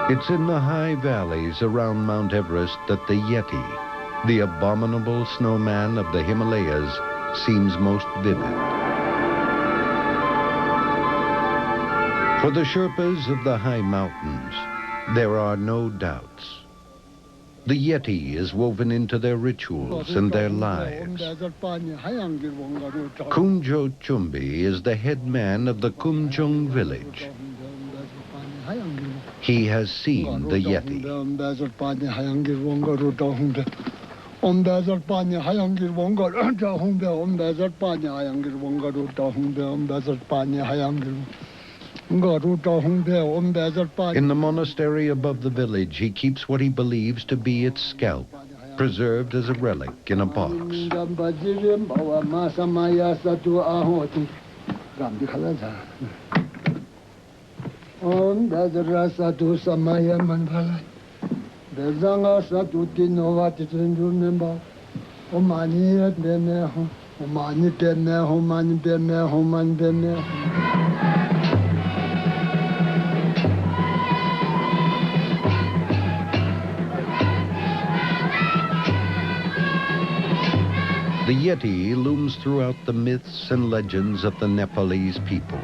It's in the high valleys around Mount Everest that the Yeti, the abominable snowman of the Himalayas, seems most vivid. For the Sherpas of the high mountains, there are no doubts. The Yeti is woven into their rituals and their lives. Kumjo Chumbi is the head man of the Kumjung village. He has seen the Yeti. In the monastery above the village, he keeps what he believes to be its scalp, preserved as a relic in a box. The Yeti looms throughout the myths and legends of the Nepalese people.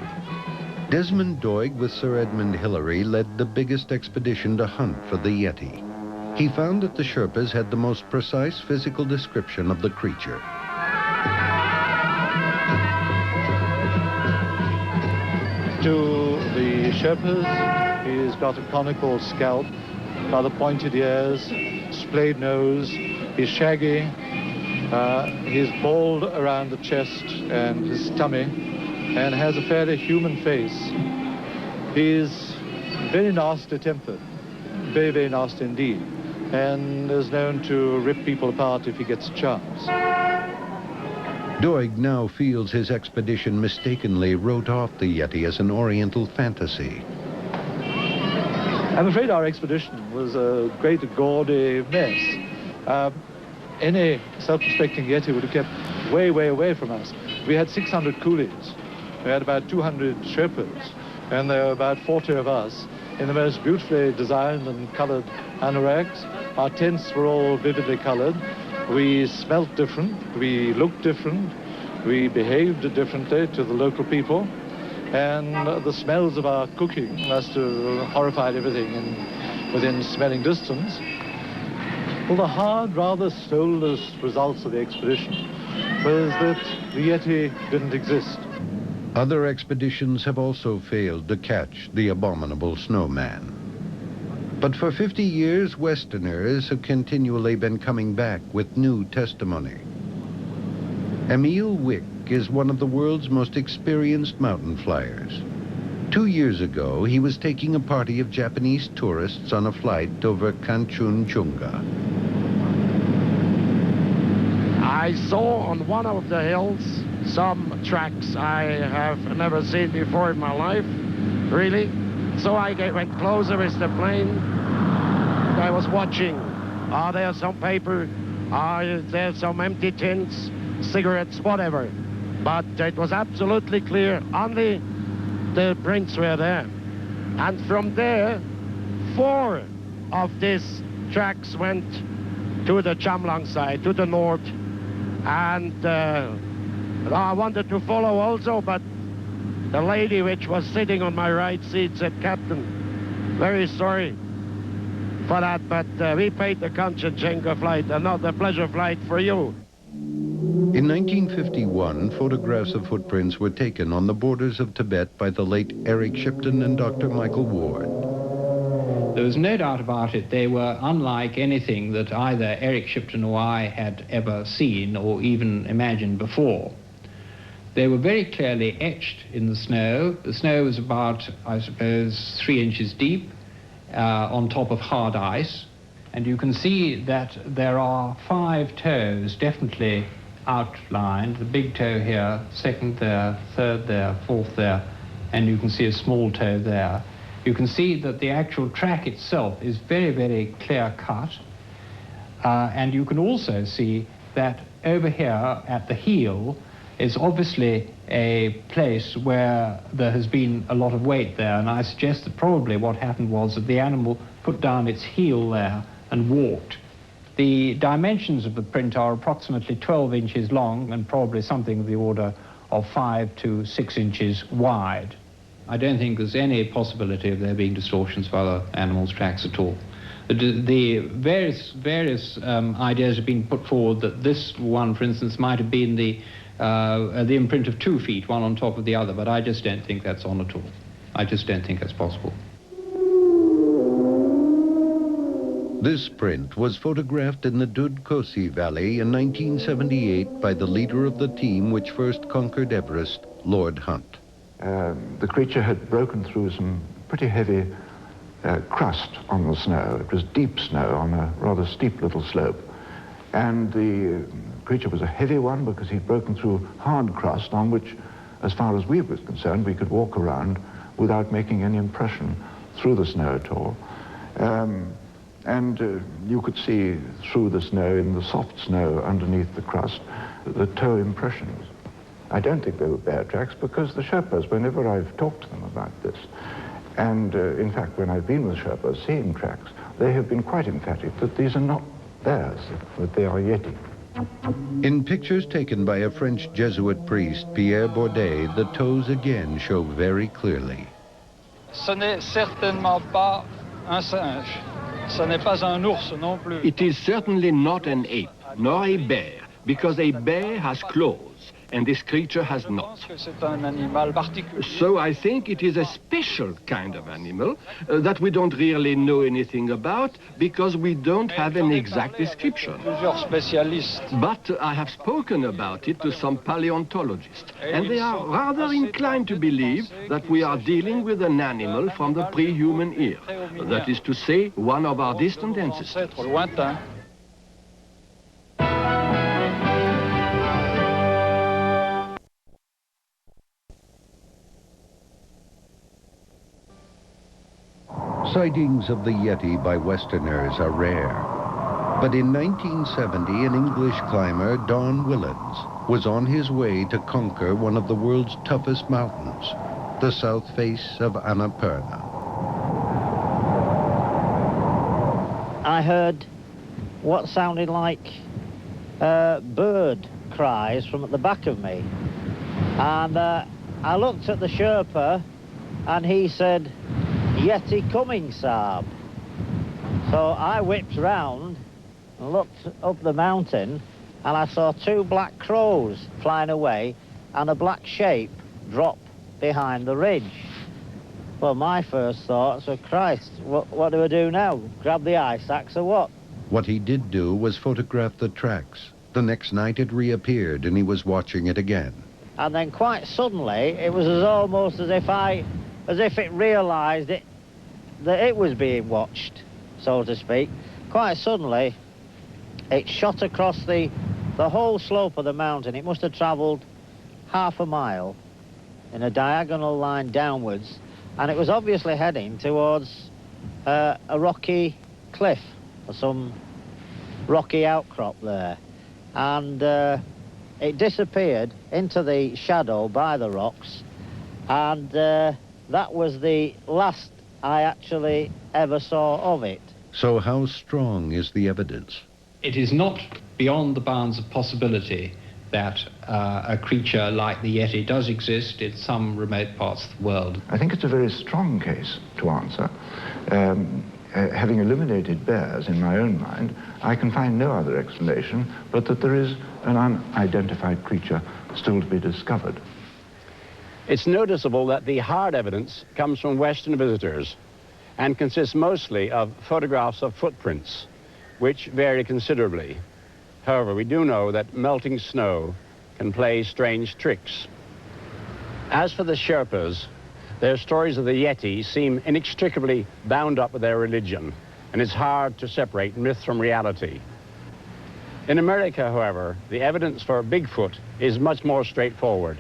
Desmond Doig with Sir Edmund Hillary led the biggest expedition to hunt for the Yeti. He found that the Sherpas had the most precise physical description of the creature. To the Sherpas, he's got a conical scalp, rather pointed ears, splayed nose, he's shaggy. He's bald around the chest and his tummy and has a fairly human face. He's very nasty tempered, very, very nasty indeed, and is known to rip people apart if he gets a chance. Doig now feels his expedition mistakenly wrote off the Yeti as an Oriental fantasy. I'm afraid our expedition was a great gaudy mess. Any self-respecting Yeti would have kept way, way away from us. We had 600 coolies. We had about 200 Sherpas, and there were about 40 of us in the most beautifully designed and colored anoraks. Our tents were all vividly colored. We smelt different, we looked different, we behaved differently to the local people, and the smells of our cooking must have horrified everything within smelling distance. Well, the hard, rather soulless results of the expedition was that the Yeti didn't exist. Other expeditions have also failed to catch the abominable snowman. But for 50 years, Westerners have continually been coming back with new testimony. Emil Wick is one of the world's most experienced mountain flyers. 2 years ago, he was taking a party of Japanese tourists on a flight over Kanchenjunga. I saw on one of the hills some tracks I have never seen before in my life, really. So I went closer with the plane. I was watching. Are there some paper? Are there some empty tins, cigarettes, whatever? But it was absolutely clear. Only the prints were there. And from there, 4 of these tracks went to the Chamlang side, to the north. And I wanted to follow also, but the lady which was sitting on my right seat said, "Captain, very sorry for that, but we paid the Kanchenjunga flight and not the pleasure flight for you." In 1951, photographs of footprints were taken on the borders of Tibet by the late Eric Shipton and Dr. Michael Ward. There was no doubt about it. They were unlike anything that either Eric Shipton or I had ever seen or even imagined before. They were very clearly etched in the snow. The snow was about, I suppose, 3 inches deep on top of hard ice. And you can see that there are 5 toes definitely outlined. The big toe here, second there, third there, fourth there, and you can see a small toe there. You can see that the actual track itself is very, very clear cut. And you can also see that over here at the heel, It's obviously a place where there has been a lot of weight there, and I suggest that probably what happened was that the animal put down its heel there and walked. The dimensions of the print are approximately 12 inches long and probably something of the order of 5 to 6 inches wide. I don't think there's any possibility of there being distortions of other animals' tracks at all. The various ideas have been put forward that this one, for instance, might have been the imprint of 2 feet, one on top of the other, but I just don't think that's on at all. I just don't think that's possible. This print was photographed in the Dudkosi Valley in 1978 by the leader of the team which first conquered Everest, Lord Hunt. The creature had broken through some pretty heavy crust on the snow. It was deep snow on a rather steep little slope. And the creature was a heavy one because he'd broken through hard crust on which, as far as we were concerned, we could walk around without making any impression through the snow at all. You could see through the snow, in the soft snow underneath the crust, the toe impressions. I don't think they were bear tracks because the Sherpas, whenever I've talked to them about this, and in fact when I've been with Sherpas seeing tracks, they have been quite emphatic that these are not bears, that they are Yeti. In pictures taken by a French Jesuit priest, Pierre Bourdet, the toes again show very clearly. Ce n'est certainement pas un singe. Ce n'est pas un ours non plus. It is certainly not an ape, nor a bear, because a bear has claws, and this creature has not. So I think it is a special kind of animal that we don't really know anything about because we don't have an exact description. But I have spoken about it to some paleontologists, and they are rather inclined to believe that we are dealing with an animal from the pre-human era. That is to say, one of our distant ancestors. Sightings of the Yeti by Westerners are rare. But in 1970, an English climber, Don Willans, was on his way to conquer one of the world's toughest mountains, the south face of Annapurna. I heard what sounded like bird cries from at the back of me. And I looked at the Sherpa and he said, "Yeti coming, Saab." So I whipped round and looked up the mountain and I saw 2 black crows flying away and a black shape drop behind the ridge. Well, my first thoughts were, Christ, what do I do now? Grab the ice axe or what? What he did do was photograph the tracks. The next night it reappeared and he was watching it again. And then quite suddenly, it was almost as if it realised that it was being watched, so to speak. Quite suddenly, it shot across the whole slope of the mountain. It must have travelled half a mile in a diagonal line downwards, and it was obviously heading towards a rocky cliff or some rocky outcrop there. And it disappeared into the shadow by the rocks, and that was the last I actually ever saw of it. So how strong is the evidence? It is not beyond the bounds of possibility that a creature like the Yeti does exist in some remote parts of the world. I think it's a very strong case to answer. Having eliminated bears in my own mind, I can find no other explanation but that there is an unidentified creature still to be discovered. It's noticeable that the hard evidence comes from Western visitors and consists mostly of photographs of footprints, which vary considerably. However, we do know that melting snow can play strange tricks. As for the Sherpas, their stories of the Yeti seem inextricably bound up with their religion, and it's hard to separate myth from reality. In America, however, the evidence for Bigfoot is much more straightforward.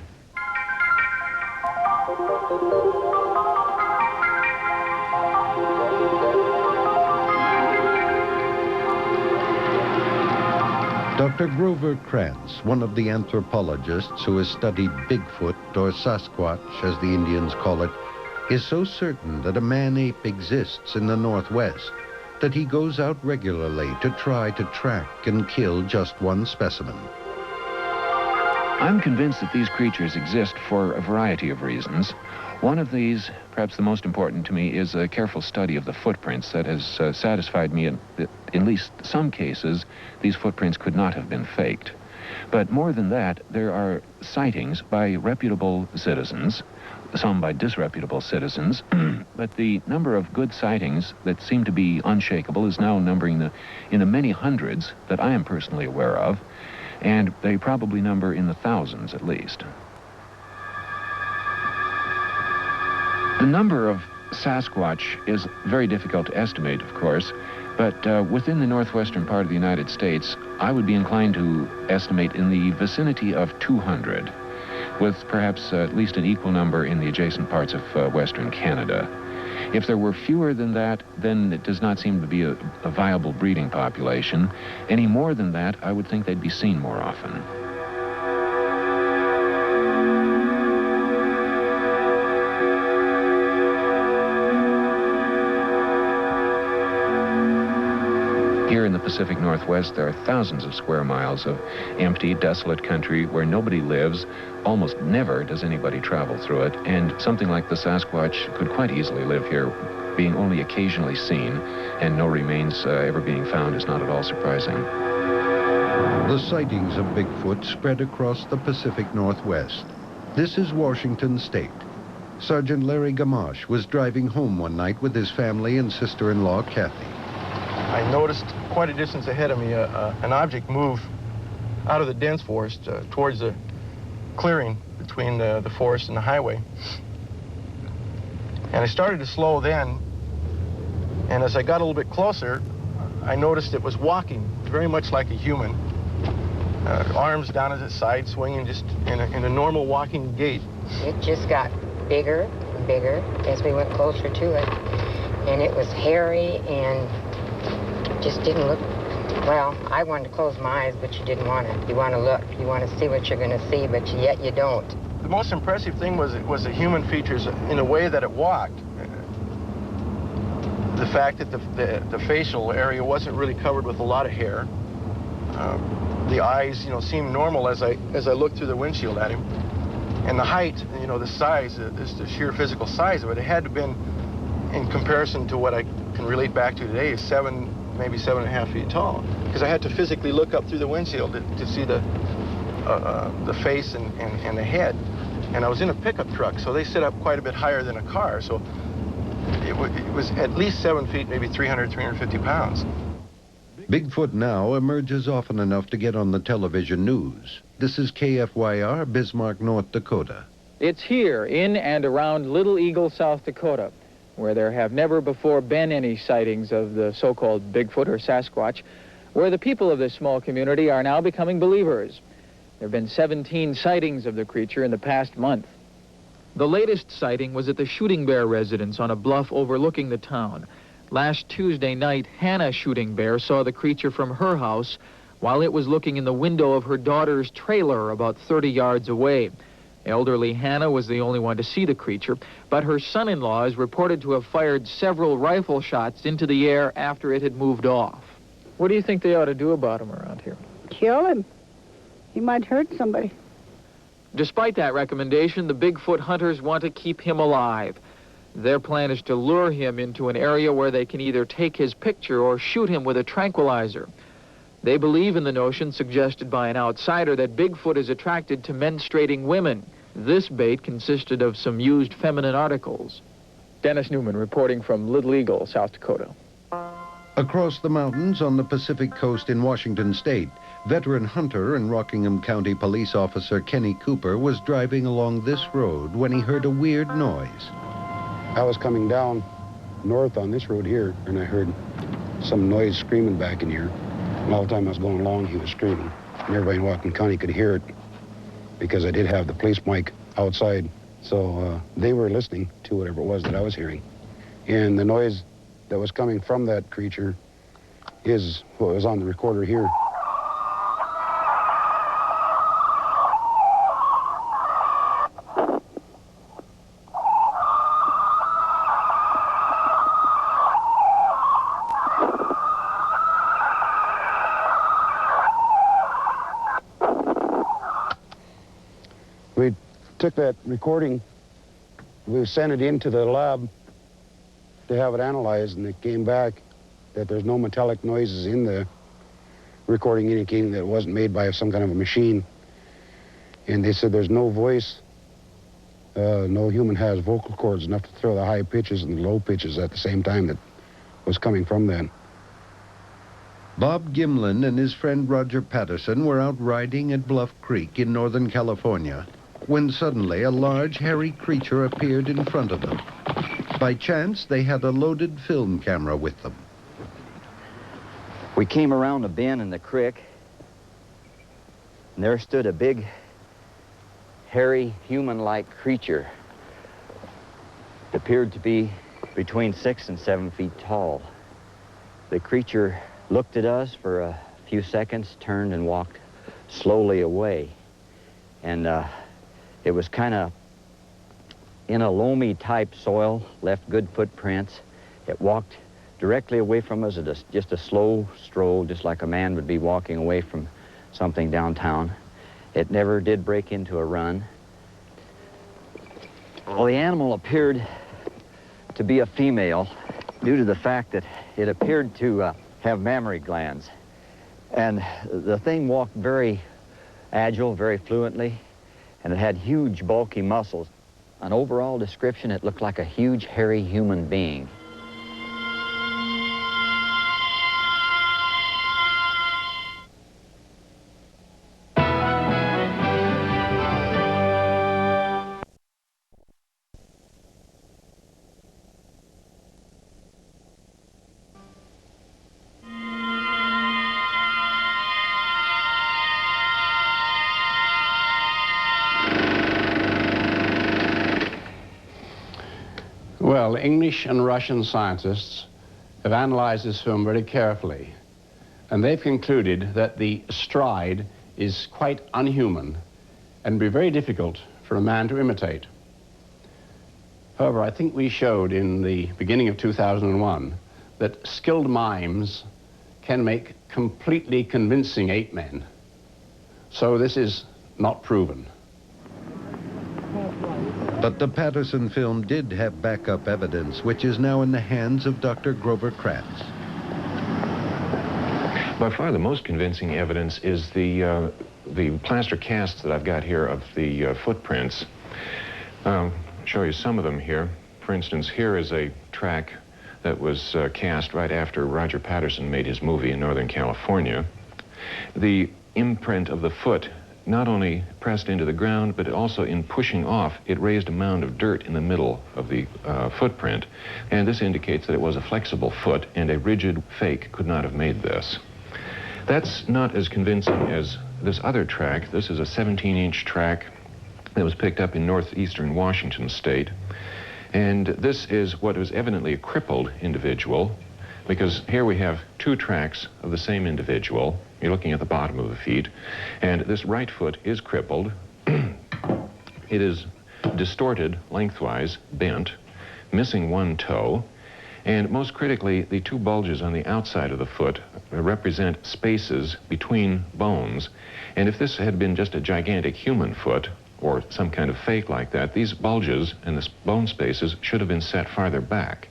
Dr. Grover Krantz, one of the anthropologists who has studied Bigfoot, or Sasquatch as the Indians call it, is so certain that a man-ape exists in the Northwest that he goes out regularly to try to track and kill just one specimen. I'm convinced that these creatures exist for a variety of reasons. One of these, perhaps the most important to me, is a careful study of the footprints that has satisfied me that in at least some cases these footprints could not have been faked. But more than that, there are sightings by reputable citizens, some by disreputable citizens, but the number of good sightings that seem to be unshakable is now numbering in the many hundreds that I am personally aware of, and they probably number in the thousands at least. The number of Sasquatch is very difficult to estimate, of course, but within the northwestern part of the United States, I would be inclined to estimate in the vicinity of 200, with perhaps at least an equal number in the adjacent parts of Western Canada. If there were fewer than that, then it does not seem to be a viable breeding population. Any more than that, I would think they'd be seen more often. Here in the Pacific Northwest, there are thousands of square miles of empty, desolate country where nobody lives. Almost never does anybody travel through it, and something like the Sasquatch could quite easily live here, being only occasionally seen, and no remains ever being found is not at all surprising. The sightings of Bigfoot spread across the Pacific Northwest. This is Washington State. Sergeant Larry Gamache was driving home one night with his family and sister-in-law, Kathy. I noticed quite a distance ahead of me an object move out of the dense forest towards the clearing between the forest and the highway. And I started to slow then, and as I got a little bit closer, I noticed it was walking very much like a human. Arms down at its side, swinging just in a normal walking gait. It just got bigger and bigger as we went closer to it. And it was hairy and just didn't look, well, I wanted to close my eyes, but you didn't want to. You want to look, you want to see what you're going to see, but yet you don't. The most impressive thing was the human features in the way that it walked. The fact that the facial area wasn't really covered with a lot of hair. The eyes, seemed normal as I looked through the windshield at him. And the height, the size, the sheer physical size of it, it had to have been, in comparison to what I can relate back to today, is maybe 7.5 feet tall, because I had to physically look up through the windshield to see the face and the head. And I was in a pickup truck, so they sit up quite a bit higher than a car, so it was at least 7 feet, maybe 350 pounds. Bigfoot now emerges often enough to get on the television news. This is KFYR, Bismarck, North Dakota. It's here in and around Little Eagle, South Dakota, where there have never before been any sightings of the so-called Bigfoot or Sasquatch, where the people of this small community are now becoming believers. There have been 17 sightings of the creature in the past month. The latest sighting was at the Shooting Bear residence on a bluff overlooking the town. Last Tuesday night, Hannah Shooting Bear saw the creature from her house while it was looking in the window of her daughter's trailer about 30 yards away. Elderly Hannah was the only one to see the creature, but her son-in-law is reported to have fired several rifle shots into the air after it had moved off. What do you think they ought to do about him around here? Kill him. He might hurt somebody. Despite that recommendation, the Bigfoot hunters want to keep him alive. Their plan is to lure him into an area where they can either take his picture or shoot him with a tranquilizer. They believe in the notion suggested by an outsider that Bigfoot is attracted to menstruating women. This bait consisted of some used feminine articles. Dennis Newman reporting from Little Eagle, South Dakota. Across the mountains on the Pacific coast in Washington State, veteran hunter and Rockingham County police officer Kenny Cooper was driving along this road when he heard a weird noise. I was coming down north on this road here, and I heard some noise screaming back in here. And all the time I was going along, he was screaming. And everybody in Whatcom County could hear it because I did have the police mic outside. So they were listening to whatever it was that I was hearing. And the noise that was coming from that creature is what was on the recorder here. took that recording, we sent it into the lab to have it analyzed, and it came back that there's no metallic noises in the recording, indicating that it wasn't made by some kind of a machine. And they said there's no voice. No human has vocal cords enough to throw the high pitches and the low pitches at the same time that was coming from that. Bob Gimlin and his friend Roger Patterson were out riding at Bluff Creek in Northern California when suddenly a large, hairy creature appeared in front of them. By chance, they had a loaded film camera with them. We came around a bend in the creek, and there stood a big, hairy, human-like creature. It appeared to be between 6 and 7 feet tall. The creature looked at us for a few seconds, turned and walked slowly away. And it was kind of in a loamy type soil, left good footprints. It walked directly away from us at just a slow stroll, just like a man would be walking away from something downtown. It never did break into a run. Well, the animal appeared to be a female due to the fact that it appeared to have mammary glands. And the thing walked very agile, very fluently, and it had huge, bulky muscles. An overall description, it looked like a huge, hairy human being. Well, English and Russian scientists have analyzed this film very carefully, and they've concluded that the stride is quite unhuman and be very difficult for a man to imitate. However, I think we showed in the beginning of 2001 that skilled mimes can make completely convincing ape men. So this is not proven. But the Patterson film did have backup evidence, which is now in the hands of Dr. Grover Kratz. By far the most convincing evidence is the plaster casts that I've got here of the footprints. I'll show you some of them here. For instance, here is a track that was cast right after Roger Patterson made his movie in Northern California. The imprint of the foot not only pressed into the ground, but also in pushing off, it raised a mound of dirt in the middle of the footprint. And this indicates that it was a flexible foot, and a rigid fake could not have made this. That's not as convincing as this other track. This is a 17-inch track that was picked up in northeastern Washington state. And this is what was evidently a crippled individual, because here we have two tracks of the same individual. You're looking at the bottom of the feet, and this right foot is crippled. It is distorted lengthwise, bent, missing one toe, and most critically, the two bulges on the outside of the foot represent spaces between bones. And if this had been just a gigantic human foot, or some kind of fake like that, these bulges and the bone spaces should have been set farther back.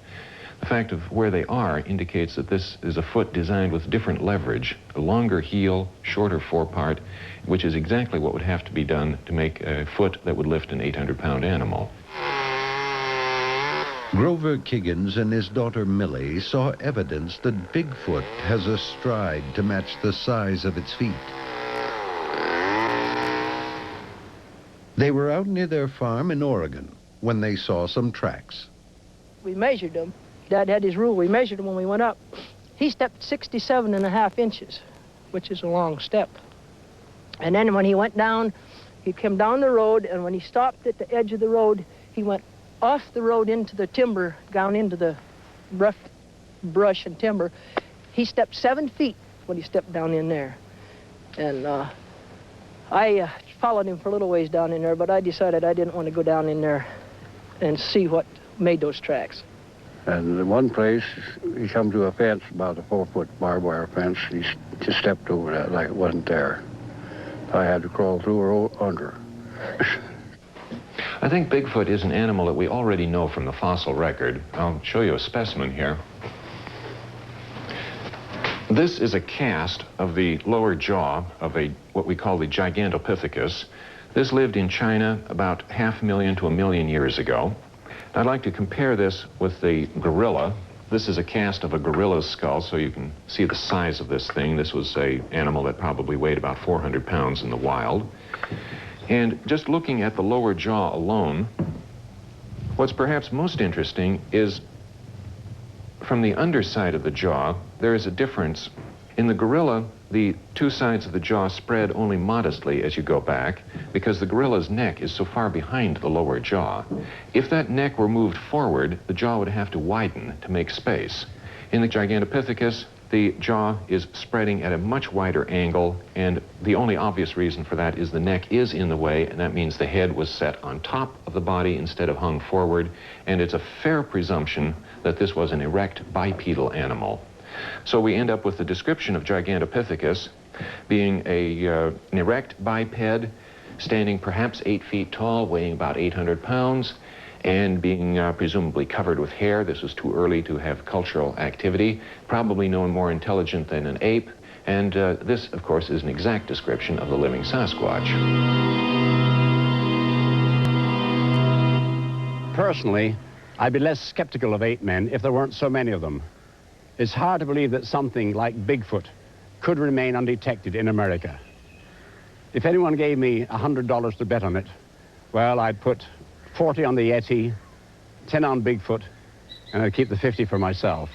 The fact of where they are indicates that this is a foot designed with different leverage, a longer heel, shorter forepart, which is exactly what would have to be done to make a foot that would lift an 800-pound animal. Grover Kiggins and his daughter Millie saw evidence that Bigfoot has a stride to match the size of its feet. They were out near their farm in Oregon when they saw some tracks. We measured them. Dad had his rule. We measured him when we went up. He stepped 67.5 inches, which is a long step. And then when he went down, he came down the road, and when he stopped at the edge of the road, he went off the road into the timber, down into the rough brush and timber. He stepped 7 feet when he stepped down in there. And I followed him for a little ways down in there, but I decided I didn't want to go down in there and see what made those tracks. And in one place, he come to a fence, about a 4-foot barbed wire fence. He just stepped over that like it wasn't there. I had to crawl through or under. I think Bigfoot is an animal that we already know from the fossil record. I'll show you a specimen here. This is a cast of the lower jaw of what we call the Gigantopithecus. This lived in China about 500,000 to 1 million years ago. I'd like to compare this with the gorilla. This is a cast of a gorilla's skull, so you can see the size of this thing. This was an animal that probably weighed about 400 pounds in the wild. And just looking at the lower jaw alone, what's perhaps most interesting is from the underside of the jaw, there is a difference. In the gorilla, the two sides of the jaw spread only modestly as you go back because the gorilla's neck is so far behind the lower jaw. If that neck were moved forward, the jaw would have to widen to make space. In the Gigantopithecus, the jaw is spreading at a much wider angle, and the only obvious reason for that is the neck is in the way, and that means the head was set on top of the body instead of hung forward, and it's a fair presumption that this was an erect bipedal animal. So we end up with the description of Gigantopithecus being an erect biped, standing perhaps 8 feet tall, weighing about 800 pounds, and being presumably covered with hair. This was too early to have cultural activity, probably no more intelligent than an ape, and this, of course, is an exact description of the living Sasquatch. Personally, I'd be less skeptical of ape men if there weren't so many of them. It's hard to believe that something like Bigfoot could remain undetected in America. If anyone gave me $100 to bet on it, well, I'd put 40 on the Yeti, 10 on Bigfoot, and I'd keep the 50 for myself.